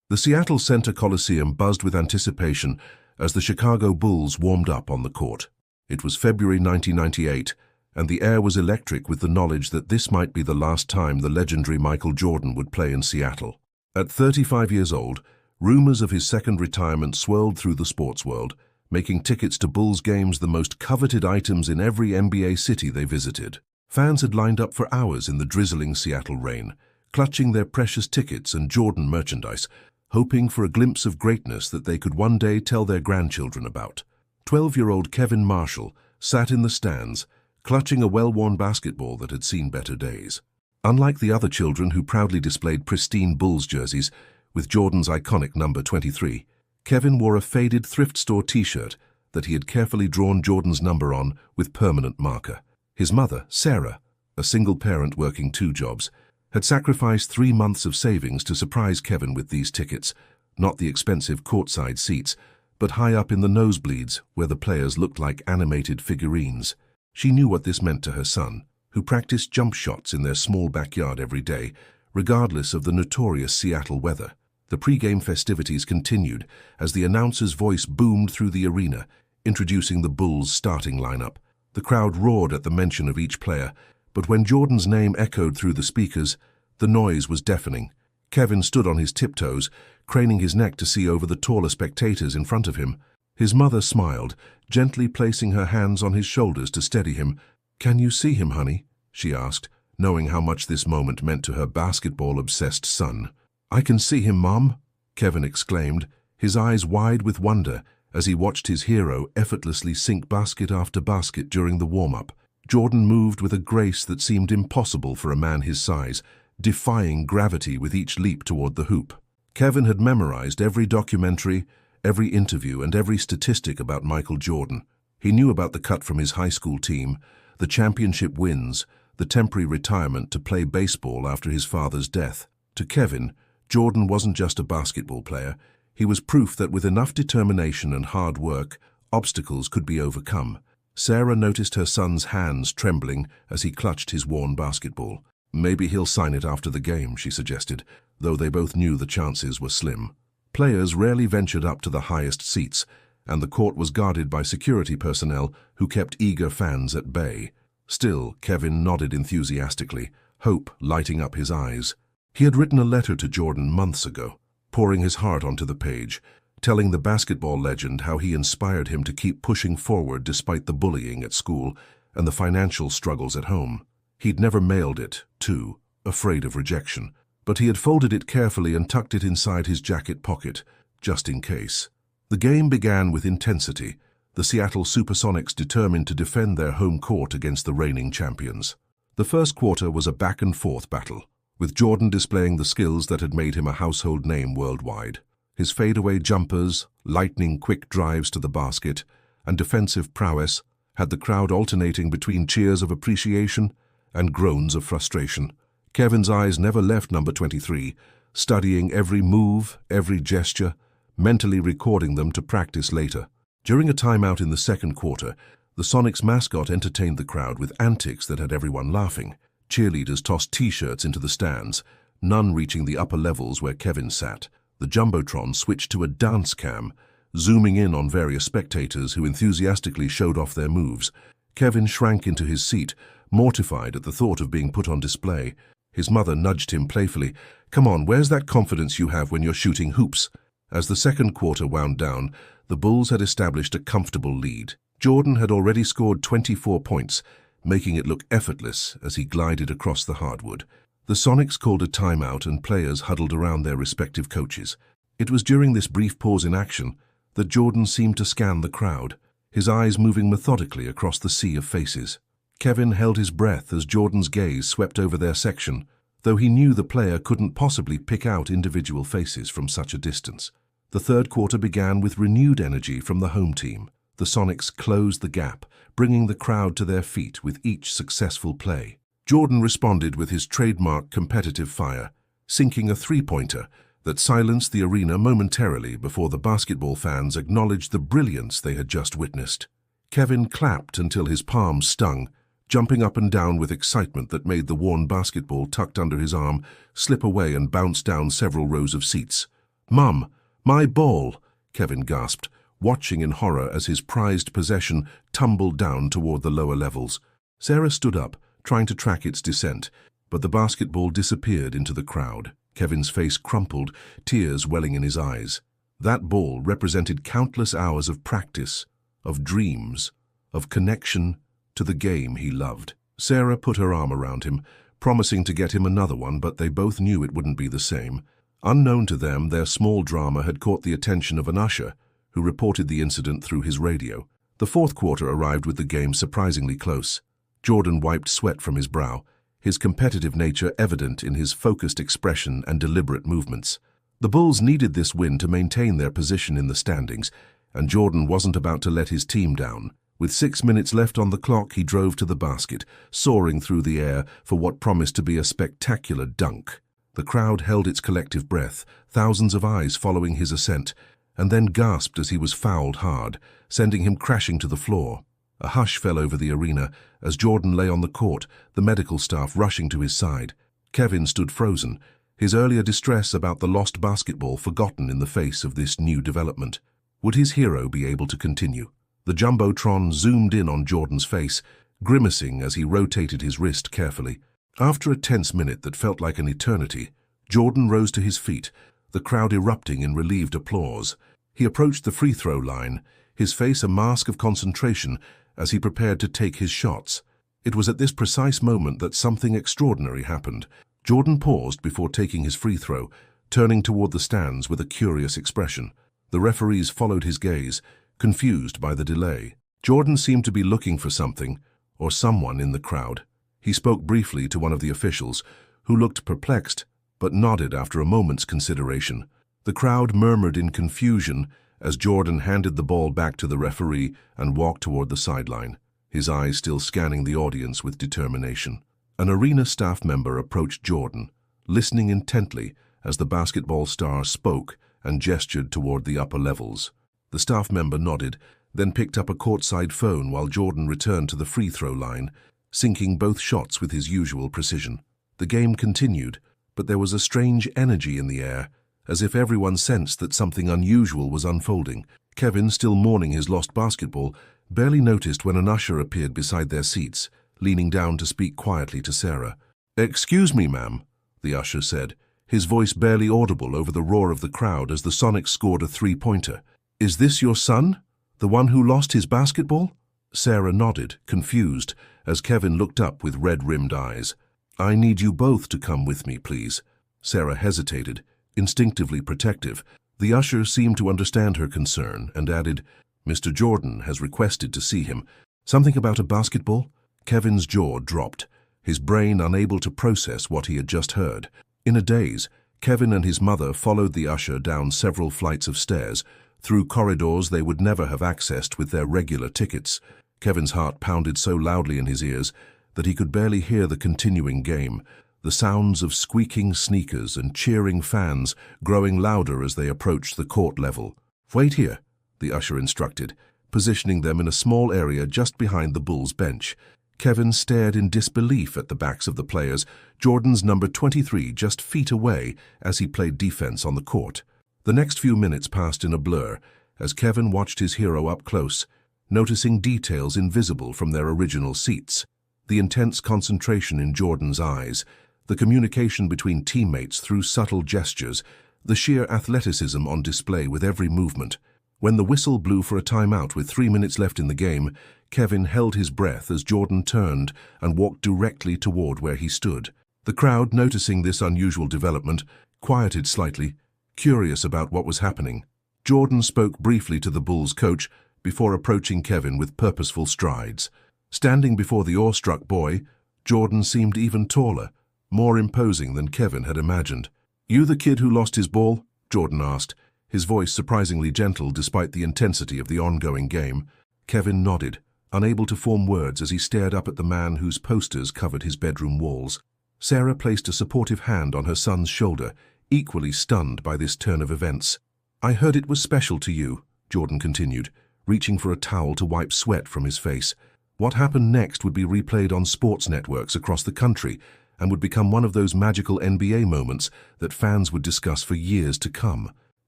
The Seattle Center Coliseum buzzed with anticipation as the Chicago Bulls warmed up on the court. It was February 1998, and the air was electric with the knowledge that this might be the last time the legendary Michael Jordan would play in Seattle. At 35 years old, rumors of his second retirement swirled through the sports world, making tickets to Bulls games the most coveted items in every NBA city they visited. Fans had lined up for hours in the drizzling Seattle rain, clutching their precious tickets and Jordan merchandise, hoping for a glimpse of greatness that they could one day tell their grandchildren about. 12-year-old Kevin Marshall sat in the stands, clutching a well-worn basketball that had seen better days. Unlike the other children who proudly displayed pristine Bulls jerseys with Jordan's iconic number 23, Kevin wore a faded thrift store t-shirt that he had carefully drawn Jordan's number on with permanent marker. His mother, Sarah, a single parent working 2 jobs, had sacrificed 3 months of savings to surprise Kevin with these tickets, not the expensive courtside seats, but high up in the nosebleeds where the players looked like animated figurines. She knew what this meant to her son, who practiced jump shots in their small backyard every day, regardless of the notorious Seattle weather. The pre-game festivities continued as the announcer's voice boomed through the arena, introducing the Bulls' starting lineup. The crowd roared at the mention of each player, but when Jordan's name echoed through the speakers, the noise was deafening. Kevin stood on his tiptoes, craning his neck to see over the taller spectators in front of him. His mother smiled, gently placing her hands on his shoulders to steady him. "Can you see him, honey?" she asked, knowing how much this moment meant to her basketball-obsessed son. "I can see him, Mom," Kevin exclaimed, his eyes wide with wonder as he watched his hero effortlessly sink basket after basket during the warm-up. Jordan moved with a grace that seemed impossible for a man his size, defying gravity with each leap toward the hoop. Kevin had memorized every documentary, every interview, and every statistic about Michael Jordan. He knew about the cut from his high school team, the championship wins, the temporary retirement to play baseball after his father's death. To Kevin, Jordan wasn't just a basketball player. He was proof that with enough determination and hard work, obstacles could be overcome. Sarah noticed her son's hands trembling as he clutched his worn basketball. "Maybe he'll sign it after the game," she suggested, though they both knew the chances were slim. Players rarely ventured up to the highest seats, and the court was guarded by security personnel who kept eager fans at bay. Still, Kevin nodded enthusiastically, hope lighting up his eyes. He had written a letter to Jordan months ago, pouring his heart onto the page, telling the basketball legend how he inspired him to keep pushing forward despite the bullying at school and the financial struggles at home. He'd never mailed it, too, afraid of rejection, but he had folded it carefully and tucked it inside his jacket pocket, just in case. The game began with intensity, the Seattle Supersonics determined to defend their home court against the reigning champions. The first quarter was a back-and-forth battle, with Jordan displaying the skills that had made him a household name worldwide. His fadeaway jumpers, lightning-quick drives to the basket, and defensive prowess had the crowd alternating between cheers of appreciation and groans of frustration. Kevin's eyes never left number 23, studying every move, every gesture, mentally recording them to practice later. During a timeout in the second quarter, the Sonics mascot entertained the crowd with antics that had everyone laughing. Cheerleaders tossed T-shirts into the stands, none reaching the upper levels where Kevin sat. The Jumbotron switched to a dance cam, zooming in on various spectators who enthusiastically showed off their moves. Kevin shrank into his seat, mortified at the thought of being put on display. His mother nudged him playfully. "Come on, where's that confidence you have when you're shooting hoops?" As the second quarter wound down, the Bulls had established a comfortable lead. Jordan had already scored 24 points, making it look effortless as he glided across the hardwood. The Sonics called a timeout and players huddled around their respective coaches. It was during this brief pause in action that Jordan seemed to scan the crowd, his eyes moving methodically across the sea of faces. Kevin held his breath as Jordan's gaze swept over their section, though he knew the player couldn't possibly pick out individual faces from such a distance. The third quarter began with renewed energy from the home team. The Sonics closed the gap, bringing the crowd to their feet with each successful play. Jordan responded with his trademark competitive fire, sinking a three-pointer that silenced the arena momentarily before the basketball fans acknowledged the brilliance they had just witnessed. Kevin clapped until his palms stung, jumping up and down with excitement that made the worn basketball tucked under his arm slip away and bounce down several rows of seats. "Mum, my ball!" Kevin gasped, watching in horror as his prized possession tumbled down toward the lower levels. Sarah stood up, trying to track its descent, but the basketball disappeared into the crowd. Kevin's face crumpled, tears welling in his eyes. That ball represented countless hours of practice, of dreams, of connection to the game he loved. Sarah put her arm around him, promising to get him another one, but they both knew it wouldn't be the same. Unknown to them, their small drama had caught the attention of an usher, who reported the incident through his radio. The fourth quarter arrived with the game surprisingly close. Jordan wiped sweat from his brow, his competitive nature evident in his focused expression and deliberate movements. The Bulls needed this win to maintain their position in the standings, and Jordan wasn't about to let his team down. With 6 minutes left on the clock, he drove to the basket, soaring through the air for what promised to be a spectacular dunk. The crowd held its collective breath, thousands of eyes following his ascent, and then gasped as he was fouled hard, sending him crashing to the floor. A hush fell over the arena as Jordan lay on the court, the medical staff rushing to his side. Kevin stood frozen, his earlier distress about the lost basketball forgotten in the face of this new development. Would his hero be able to continue? The Jumbotron zoomed in on Jordan's face, grimacing as he rotated his wrist carefully. After a tense minute that felt like an eternity, Jordan rose to his feet, the crowd erupting in relieved applause. He approached the free throw line, his face a mask of concentration as he prepared to take his shots. It was at this precise moment that something extraordinary happened. Jordan paused before taking his free throw, turning toward the stands with a curious expression. The referees followed his gaze, confused by the delay. Jordan seemed to be looking for something, or someone in the crowd. He spoke briefly to one of the officials, who looked perplexed, but nodded after a moment's consideration. The crowd murmured in confusion as Jordan handed the ball back to the referee and walked toward the sideline, his eyes still scanning the audience with determination. An arena staff member approached Jordan, listening intently as the basketball star spoke and gestured toward the upper levels. The staff member nodded, then picked up a courtside phone while Jordan returned to the free throw line, sinking both shots with his usual precision. The game continued, but there was a strange energy in the air, as if everyone sensed that something unusual was unfolding. Kevin, still mourning his lost basketball, barely noticed when an usher appeared beside their seats, leaning down to speak quietly to Sarah. "Excuse me, ma'am," the usher said, his voice barely audible over the roar of the crowd as the Sonics scored a three-pointer. "Is this your son? The one who lost his basketball?" Sarah nodded, confused, as Kevin looked up with red-rimmed eyes. "I need you both to come with me, please." Sarah hesitated, instinctively protective. The usher seemed to understand her concern and added, "Mr. Jordan has requested to see him. Something about a basketball?" Kevin's jaw dropped, his brain unable to process what he had just heard. In a daze, Kevin and his mother followed the usher down several flights of stairs, through corridors they would never have accessed with their regular tickets. Kevin's heart pounded so loudly in his ears that he could barely hear the continuing game, the sounds of squeaking sneakers and cheering fans growing louder as they approached the court level. "Wait here," the usher instructed, positioning them in a small area just behind the Bulls' bench. Kevin stared in disbelief at the backs of the players, Jordan's number 23 just feet away as he played defense on the court. The next few minutes passed in a blur as Kevin watched his hero up close, noticing details invisible from their original seats. The intense concentration in Jordan's eyes, the communication between teammates through subtle gestures, the sheer athleticism on display with every movement. When the whistle blew for a timeout with 3 minutes left in the game, Kevin held his breath as Jordan turned and walked directly toward where he stood. The crowd, noticing this unusual development, quieted slightly, curious about what was happening. Jordan spoke briefly to the Bulls' coach before approaching Kevin with purposeful strides. Standing before the awestruck boy, Jordan seemed even taller, more imposing than Kevin had imagined. "You the kid who lost his ball?" Jordan asked, his voice surprisingly gentle despite the intensity of the ongoing game. Kevin nodded, unable to form words as he stared up at the man whose posters covered his bedroom walls. Sarah placed a supportive hand on her son's shoulder, equally stunned by this turn of events. "I heard it was special to you," Jordan continued, reaching for a towel to wipe sweat from his face. What happened next would be replayed on sports networks across the country and would become one of those magical NBA moments that fans would discuss for years to come.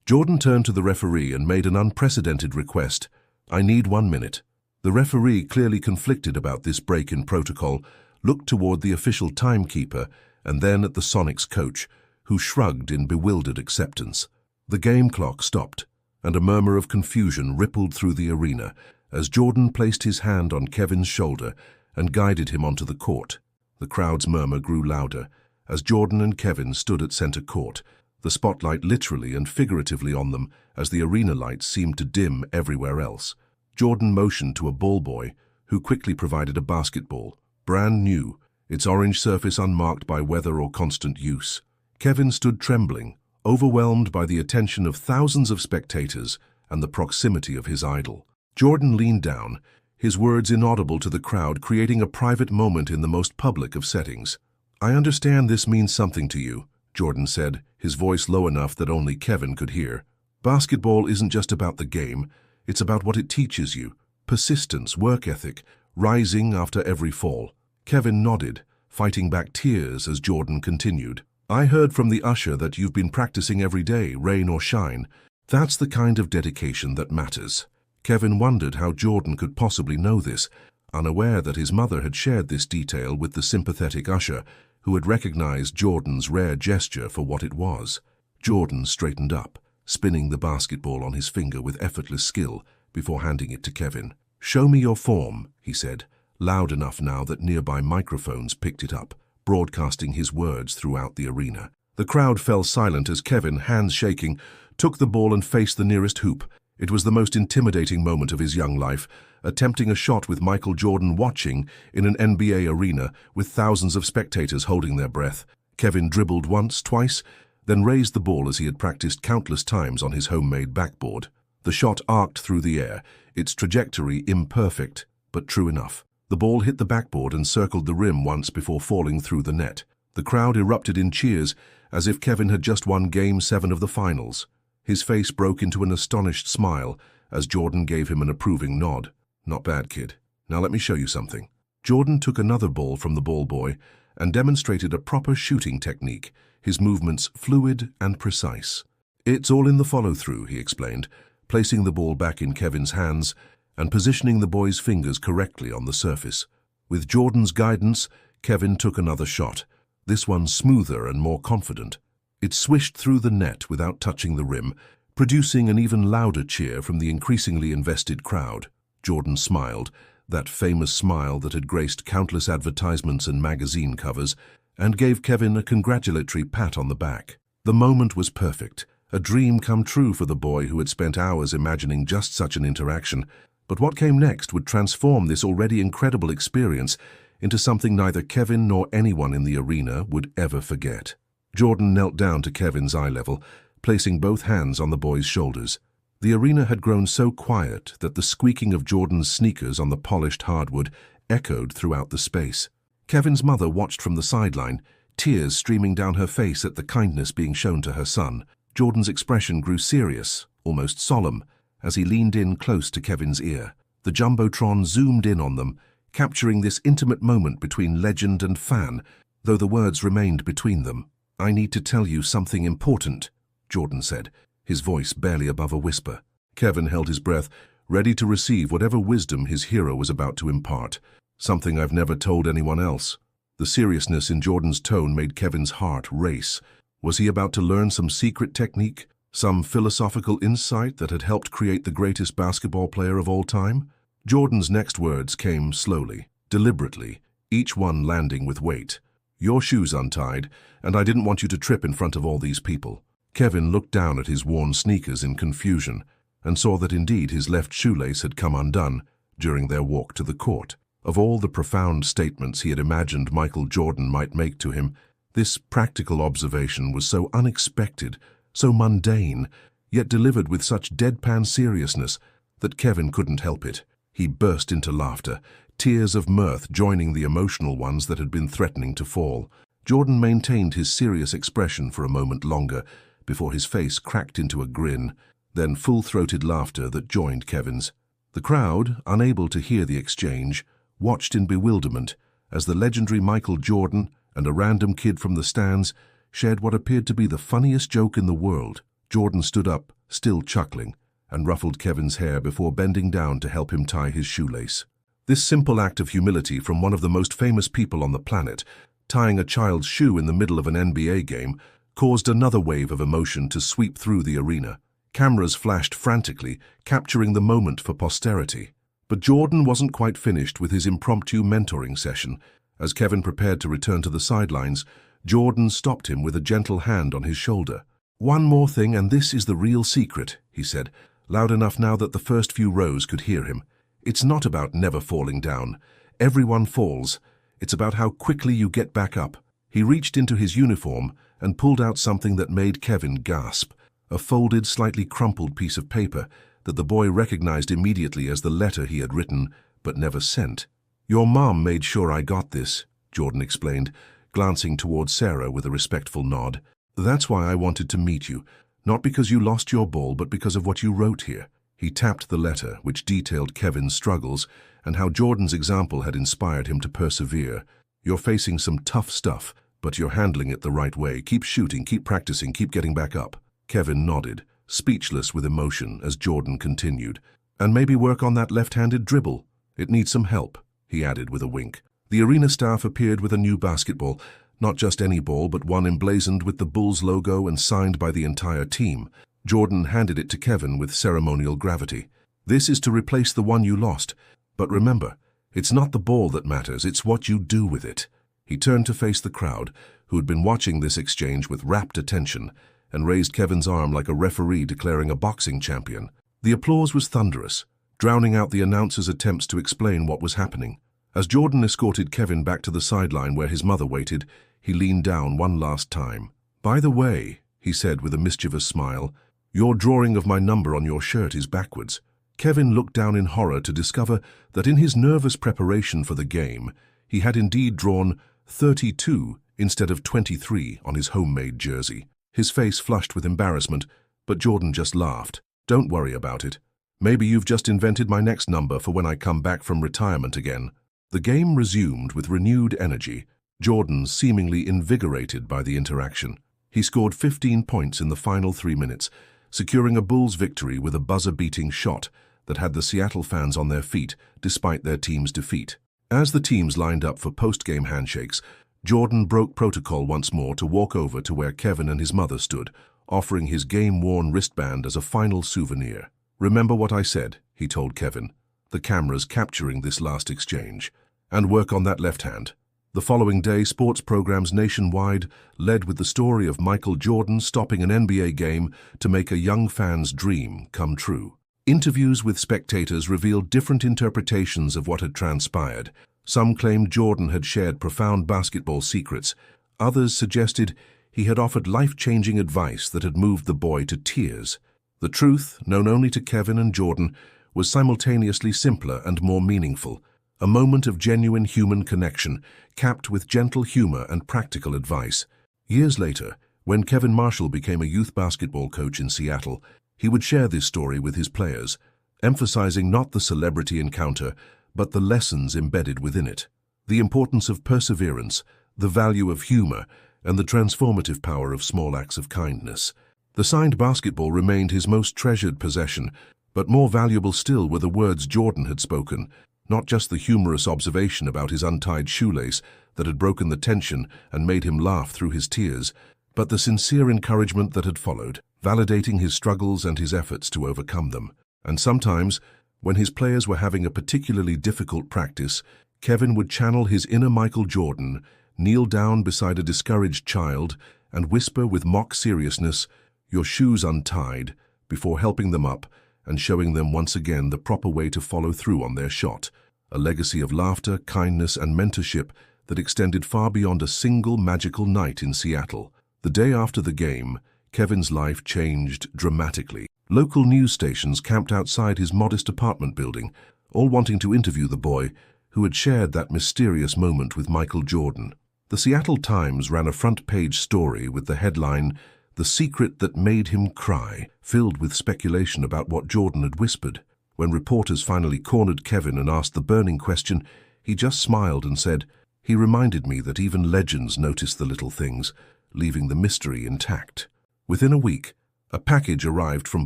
Jordan turned to the referee and made an unprecedented request. "I need 1 minute." The referee, clearly conflicted about this break in protocol, looked toward the official timekeeper and then at the Sonics coach, who shrugged in bewildered acceptance. The game clock stopped, and a murmur of confusion rippled through the arena as Jordan placed his hand on Kevin's shoulder and guided him onto the court. The crowd's murmur grew louder as Jordan and Kevin stood at center court, the spotlight literally and figuratively on them as the arena lights seemed to dim everywhere else. Jordan motioned to a ball boy, who quickly provided a basketball, brand new, its orange surface unmarked by weather or constant use. Kevin stood trembling, overwhelmed by the attention of thousands of spectators and the proximity of his idol. Jordan leaned down, his words inaudible to the crowd, creating a private moment in the most public of settings. "I understand this means something to you," Jordan said, his voice low enough that only Kevin could hear. "Basketball isn't just about the game, it's about what it teaches you. Persistence, work ethic, rising after every fall." Kevin nodded, fighting back tears as Jordan continued. "I heard from the usher that you've been practicing every day, rain or shine. That's the kind of dedication that matters." Kevin wondered how Jordan could possibly know this, unaware that his mother had shared this detail with the sympathetic usher, who had recognized Jordan's rare gesture for what it was. Jordan straightened up, spinning the basketball on his finger with effortless skill before handing it to Kevin. "Show me your form," he said, loud enough now that nearby microphones picked it up, broadcasting his words throughout the arena. The crowd fell silent as Kevin, hands shaking, took the ball and faced the nearest hoop. It was the most intimidating moment of his young life, attempting a shot with Michael Jordan watching in an NBA arena with thousands of spectators holding their breath. Kevin dribbled once, twice, then raised the ball as he had practiced countless times on his homemade backboard. The shot arced through the air, its trajectory imperfect, but true enough. The ball hit the backboard and circled the rim once before falling through the net. The crowd erupted in cheers as if Kevin had just won Game 7 of the finals. His face broke into an astonished smile as Jordan gave him an approving nod. "Not bad, kid. Now let me show you something." Jordan took another ball from the ball boy and demonstrated a proper shooting technique, his movements fluid and precise. "It's all in the follow-through," he explained, placing the ball back in Kevin's hands and positioning the boy's fingers correctly on the surface. With Jordan's guidance, Kevin took another shot, this one smoother and more confident. It swished through the net without touching the rim, producing an even louder cheer from the increasingly invested crowd. Jordan smiled, that famous smile that had graced countless advertisements and magazine covers, and gave Kevin a congratulatory pat on the back. The moment was perfect, a dream come true for the boy who had spent hours imagining just such an interaction. But what came next would transform this already incredible experience into something neither Kevin nor anyone in the arena would ever forget. Jordan knelt down to Kevin's eye level, placing both hands on the boy's shoulders. The arena had grown so quiet that the squeaking of Jordan's sneakers on the polished hardwood echoed throughout the space. Kevin's mother watched from the sideline, tears streaming down her face at the kindness being shown to her son. Jordan's expression grew serious, almost solemn, as he leaned in close to Kevin's ear. The Jumbotron zoomed in on them, capturing this intimate moment between legend and fan, though the words remained between them. "I need to tell you something important," Jordan said, his voice barely above a whisper. Kevin held his breath, ready to receive whatever wisdom his hero was about to impart. "Something I've never told anyone else." The seriousness in Jordan's tone made Kevin's heart race. Was he about to learn some secret technique, some philosophical insight that had helped create the greatest basketball player of all time? Jordan's next words came slowly, deliberately, each one landing with weight. "Your shoe's untied, and I didn't want you to trip in front of all these people." Kevin looked down at his worn sneakers in confusion and saw that indeed his left shoelace had come undone during their walk to the court. Of all the profound statements he had imagined Michael Jordan might make to him, this practical observation was so unexpected, so mundane, yet delivered with such deadpan seriousness that Kevin couldn't help it. He burst into laughter, tears of mirth joining the emotional ones that had been threatening to fall. Jordan maintained his serious expression for a moment longer before his face cracked into a grin, then full-throated laughter that joined Kevin's. The crowd, unable to hear the exchange, watched in bewilderment as the legendary Michael Jordan and a random kid from the stands shared what appeared to be the funniest joke in the world. Jordan stood up, still chuckling, and ruffled Kevin's hair before bending down to help him tie his shoelace. This simple act of humility from one of the most famous people on the planet, tying a child's shoe in the middle of an NBA game, caused another wave of emotion to sweep through the arena. Cameras flashed frantically, capturing the moment for posterity. But Jordan wasn't quite finished with his impromptu mentoring session. As Kevin prepared to return to the sidelines, Jordan stopped him with a gentle hand on his shoulder. "One more thing, and this is the real secret," he said, loud enough now that the first few rows could hear him. "It's not about never falling down. Everyone falls. It's about how quickly you get back up." He reached into his uniform and pulled out something that made Kevin gasp, a folded, slightly crumpled piece of paper that the boy recognized immediately as the letter he had written but never sent. "Your mom made sure I got this," Jordan explained, glancing towards Sarah with a respectful nod. "That's why I wanted to meet you, not because you lost your ball, but because of what you wrote here." He tapped the letter, which detailed Kevin's struggles and how Jordan's example had inspired him to persevere. "You're facing some tough stuff, but you're handling it the right way. Keep shooting, keep practicing, keep getting back up." Kevin nodded, speechless with emotion as Jordan continued. "And maybe work on that left-handed dribble. It needs some help," he added with a wink. The arena staff appeared with a new basketball, not just any ball, but one emblazoned with the Bulls logo and signed by the entire team. Jordan handed it to Kevin with ceremonial gravity. "This is to replace the one you lost. But remember, it's not the ball that matters, it's what you do with it." He turned to face the crowd, who had been watching this exchange with rapt attention, and raised Kevin's arm like a referee declaring a boxing champion. The applause was thunderous, drowning out the announcer's attempts to explain what was happening. As Jordan escorted Kevin back to the sideline where his mother waited, he leaned down one last time. "By the way," he said with a mischievous smile, "your drawing of my number on your shirt is backwards." Kevin looked down in horror to discover that in his nervous preparation for the game, he had indeed drawn 32 instead of 23 on his homemade jersey. His face flushed with embarrassment, but Jordan just laughed. "Don't worry about it. Maybe you've just invented my next number for when I come back from retirement again." The game resumed with renewed energy, Jordan seemingly invigorated by the interaction. He scored 15 points in the final 3 minutes, securing a Bulls victory with a buzzer-beating shot that had the Seattle fans on their feet despite their team's defeat. As the teams lined up for post-game handshakes, Jordan broke protocol once more to walk over to where Kevin and his mother stood, offering his game-worn wristband as a final souvenir. "Remember what I said," he told Kevin, the cameras capturing this last exchange, "and work on that left hand." The following day, sports programs nationwide led with the story of Michael Jordan stopping an NBA game to make a young fan's dream come true. Interviews with spectators revealed different interpretations of what had transpired. Some claimed Jordan had shared profound basketball secrets. Others suggested he had offered life-changing advice that had moved the boy to tears. The truth, known only to Kevin and Jordan, was simultaneously simpler and more meaningful. A moment of genuine human connection, capped with gentle humor and practical advice. Years later, when Kevin Marshall became a youth basketball coach in Seattle, he would share this story with his players, emphasizing not the celebrity encounter, but the lessons embedded within it. The importance of perseverance, the value of humor, and the transformative power of small acts of kindness. The signed basketball remained his most treasured possession, but more valuable still were the words Jordan had spoken, not just the humorous observation about his untied shoelace that had broken the tension and made him laugh through his tears, but the sincere encouragement that had followed, validating his struggles and his efforts to overcome them. And sometimes, when his players were having a particularly difficult practice, Kevin would channel his inner Michael Jordan, kneel down beside a discouraged child, and whisper with mock seriousness, "Your shoes untied," before helping them up and showing them once again the proper way to follow through on their shot. A legacy of laughter, kindness, and mentorship that extended far beyond a single magical night in Seattle. The day after the game, Kevin's life changed dramatically. Local news stations camped outside his modest apartment building, all wanting to interview the boy who had shared that mysterious moment with Michael Jordan. The Seattle Times ran a front-page story with the headline, "The Secret That Made Him Cry," filled with speculation about what Jordan had whispered. When reporters finally cornered Kevin and asked the burning question, he just smiled and said, "He reminded me that even legends notice the little things, leaving the mystery intact." Within a week, A package arrived from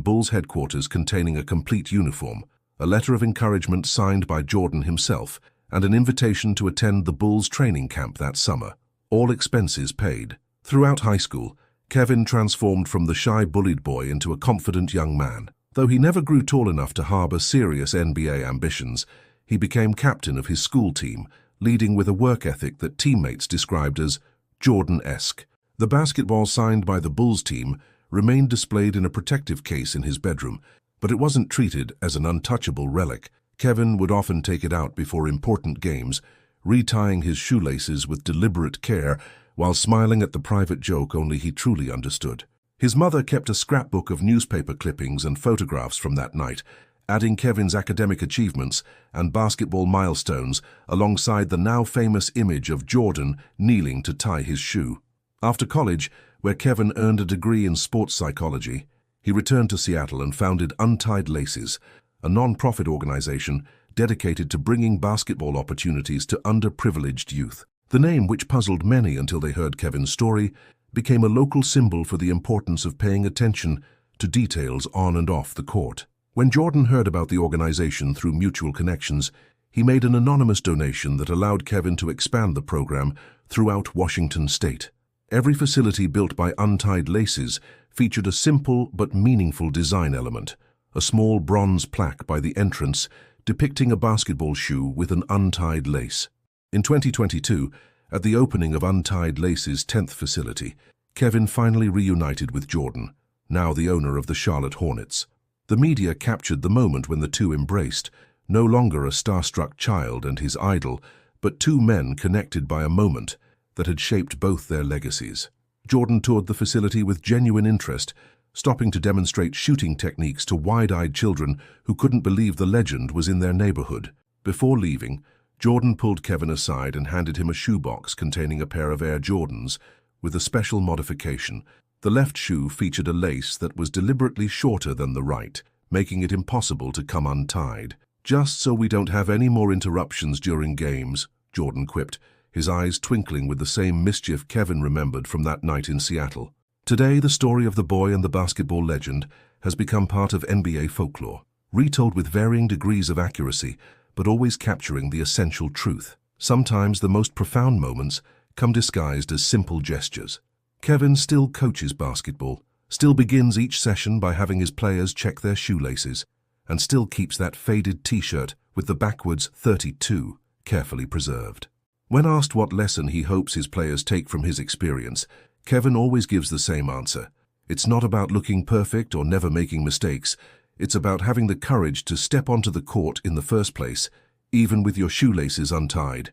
Bulls headquarters containing a complete uniform, a letter of encouragement signed by Jordan himself, and an invitation to attend the Bulls training camp that summer. All expenses paid. Throughout high school, Kevin transformed from the shy bullied boy into a confident young man. Though he never grew tall enough to harbor serious NBA ambitions, he became captain of his school team, leading with a work ethic that teammates described as Jordan-esque. The basketball signed by the Bulls team remained displayed in a protective case in his bedroom, but it wasn't treated as an untouchable relic. Kevin would often take it out before important games, retying his shoelaces with deliberate care while smiling at the private joke only he truly understood. His mother kept a scrapbook of newspaper clippings and photographs from that night, adding Kevin's academic achievements and basketball milestones alongside the now famous image of Jordan kneeling to tie his shoe. After college, where Kevin earned a degree in sports psychology, he returned to Seattle and founded Untied Laces, a non-profit organization dedicated to bringing basketball opportunities to underprivileged youth. The name, which puzzled many until they heard Kevin's story, became a local symbol for the importance of paying attention to details on and off the court. When Jordan heard about the organization through mutual connections, he made an anonymous donation that allowed Kevin to expand the program throughout Washington state. Every facility built by Untied Laces featured a simple but meaningful design element, a small bronze plaque by the entrance depicting a basketball shoe with an untied lace. In 2022, at the opening of Untied Laces' 10th facility, Kevin finally reunited with Jordan, now the owner of the Charlotte Hornets. The media captured the moment when the two embraced, no longer a starstruck child and his idol, but two men connected by a moment that had shaped both their legacies. Jordan toured the facility with genuine interest, stopping to demonstrate shooting techniques to wide-eyed children who couldn't believe the legend was in their neighborhood. Before leaving, Jordan pulled Kevin aside and handed him a shoebox containing a pair of Air Jordans with a special modification. The left shoe featured a lace that was deliberately shorter than the right, making it impossible to come untied. "Just so we don't have any more interruptions during games," Jordan quipped, his eyes twinkling with the same mischief Kevin remembered from that night in Seattle. Today, the story of the boy and the basketball legend has become part of NBA folklore, retold with varying degrees of accuracy, but always capturing the essential truth. Sometimes the most profound moments come disguised as simple gestures. Kevin still coaches basketball, still begins each session by having his players check their shoelaces, and still keeps that faded t-shirt with the backwards 32 carefully preserved. When asked what lesson he hopes his players take from his experience, Kevin always gives the same answer. It's not about looking perfect or never making mistakes. It's about having the courage to step onto the court in the first place, even with your shoelaces untied.